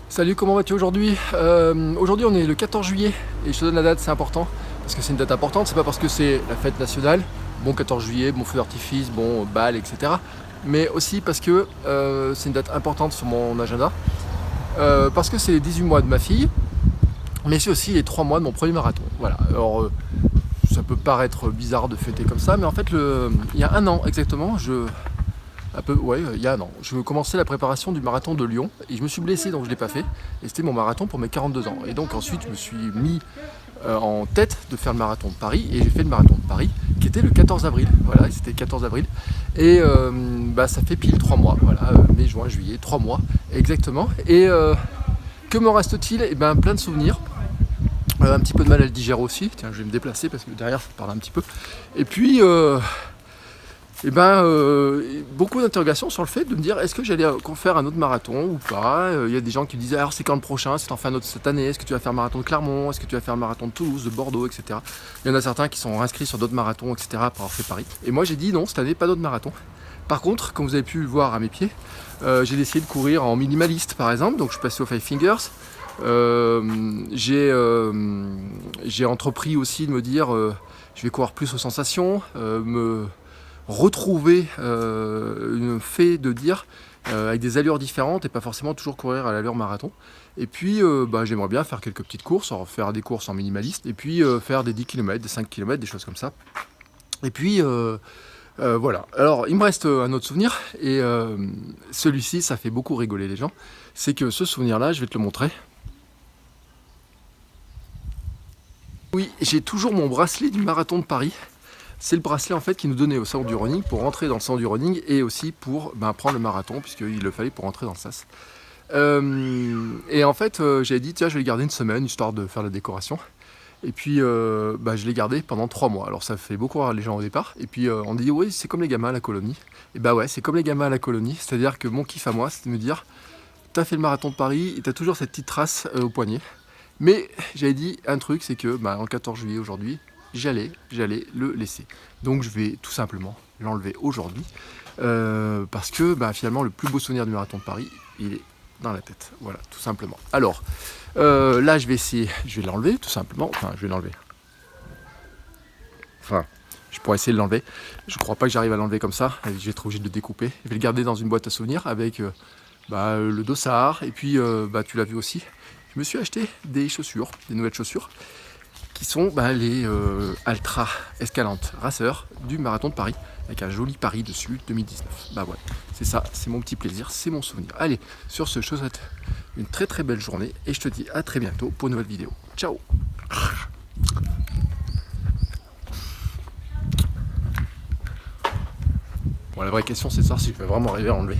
Salut, comment vas-tu aujourd'hui? Aujourd'hui on est le 14 juillet et je te donne la date, c'est important parce que c'est une date importante, c'est pas parce que c'est la fête nationale, bon 14 juillet, bon feu d'artifice, bon bal, etc. Mais aussi parce que c'est une date importante sur mon agenda, parce que c'est les 18 mois de ma fille, mais c'est aussi les 3 mois de mon premier marathon. Voilà, alors ça peut paraître bizarre de fêter comme ça, mais en fait il y a un an exactement, il y a un an. Je commençais la préparation du marathon de Lyon et je me suis blessé donc je ne l'ai pas fait. Et c'était mon marathon pour mes 42 ans. Et donc ensuite je me suis mis en tête de faire le marathon de Paris et j'ai fait le marathon de Paris qui était le 14 avril. Voilà, c'était le 14 avril. Et ça fait pile 3 mois. Voilà, mai, juin, juillet, 3 mois exactement. Et que me reste-t-il? Eh ben plein de souvenirs. Un petit peu de mal à le digérer aussi. Tiens, je vais me déplacer parce que derrière ça parle un petit peu. Et puis beaucoup d'interrogations sur le fait de me dire est-ce que j'allais faire un autre marathon ou pas. Il y a des gens qui me disaient alors c'est quand le prochain, si t'en fais un autre cette année, est-ce que tu vas faire le marathon de Clermont, est-ce que tu vas faire le marathon de Toulouse, de Bordeaux, etc. Il y en a certains qui sont inscrits sur d'autres marathons, etc. pour avoir fait Paris. Et moi j'ai dit non, cette année pas d'autres marathons. Par contre, comme vous avez pu le voir à mes pieds, j'ai décidé de courir en minimaliste par exemple, donc je suis passé au Five Fingers. J'ai entrepris aussi de me dire je vais courir plus aux sensations, me retrouver une fait de dire avec des allures différentes et pas forcément toujours courir à l'allure marathon. Et puis j'aimerais bien faire quelques petites courses, faire des courses en minimaliste et puis faire des 10 km, des 5 km, des choses comme ça. Et puis voilà. Alors il me reste un autre souvenir et celui-ci ça fait beaucoup rigoler les gens. C'est que ce souvenir-là, je vais te le montrer. Oui, j'ai toujours mon bracelet du marathon de Paris. C'est le bracelet en fait qui nous donnait au centre du running pour rentrer dans le centre du running et aussi pour prendre le marathon puisqu'il le fallait pour rentrer dans le SAS. Et en fait j'avais dit tiens je vais le garder une semaine histoire de faire la décoration. Et puis je l'ai gardé pendant 3 mois. Alors ça fait beaucoup rire les gens au départ. Et puis on dit oui c'est comme les gamins à la colonie. Et bah ouais c'est comme les gamins à la colonie. C'est-à-dire que mon kiff à moi c'est de me dire t'as fait le marathon de Paris et t'as toujours cette petite trace au poignet. Mais j'avais dit un truc, c'est que en 14 juillet aujourd'hui, j'allais le laisser. Donc je vais tout simplement l'enlever aujourd'hui. Parce que finalement le plus beau souvenir du marathon de Paris, il est dans la tête. Voilà, tout simplement. Alors, là je vais essayer, je vais l'enlever tout simplement. Enfin, je vais l'enlever. Enfin, je pourrais essayer de l'enlever. Je crois pas que j'arrive à l'enlever comme ça. Je vais être obligé de le découper. Je vais le garder dans une boîte à souvenirs avec le dossard. Et puis, tu l'as vu aussi. Je me suis acheté des chaussures, des nouvelles chaussures, qui sont les Altra Escalante Racer du marathon de Paris, avec un joli Paris dessus, 2019. Voilà, c'est ça, c'est mon petit plaisir, c'est mon souvenir. Allez, sur ce, je te souhaite une très très belle journée et je te dis à très bientôt pour une nouvelle vidéo. Ciao. Bon, la vraie question c'est de savoir si je vais vraiment arriver à enlever.